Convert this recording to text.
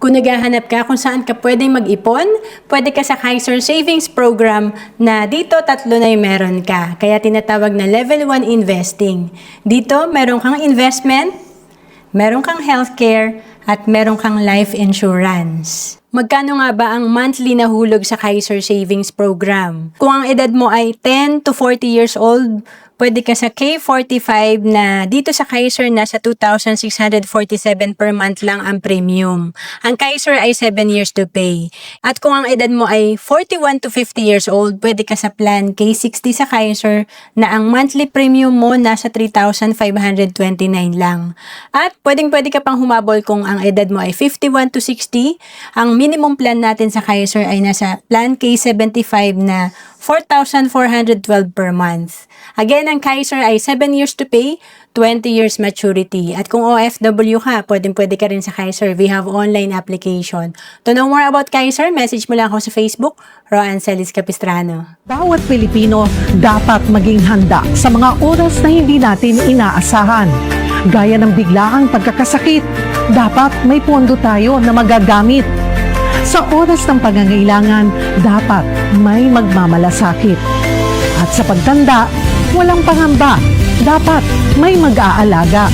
Kung naghahanap ka kung saan ka pwedeng mag-ipon, pwede ka sa Kaiser Savings Program na dito tatlo na yung meron ka. Kaya tinatawag na Level 1 Investing. Dito, meron kang investment, meron kang healthcare, at meron kang life insurance. Magkano nga ba ang monthly na hulog sa Kaiser Savings Program? Kung ang edad mo ay 10 to 40 years old, pwede ka sa K45 na dito sa Kaiser nasa 2,647 per month lang ang premium. Ang Kaiser ay 7 years to pay. At kung ang edad mo ay 41 to 50 years old, pwede ka sa plan K60 sa Kaiser na ang monthly premium mo nasa 3,529 lang. At pwede ka pang humabol kung ang edad mo ay 51 to 60. Ang minimum plan natin sa Kaiser ay nasa plan K75 na 4,412 per month. Again, ang Kaiser ay 7 years to pay, 20 years maturity. At kung OFW ka, pwede ka rin sa Kaiser. We have online application. To know more about Kaiser, message mo lang ako sa Facebook, Roan Celis Capistrano. Bawat Pilipino dapat maging handa sa mga oras na hindi natin inaasahan. Gaya ng biglaang pagkakasakit, dapat may pondo tayo na magagamit. Sa oras ng pangangailangan, dapat may magmamalasakit. At sa pagtanda, walang pangamba, dapat may mag-aalaga.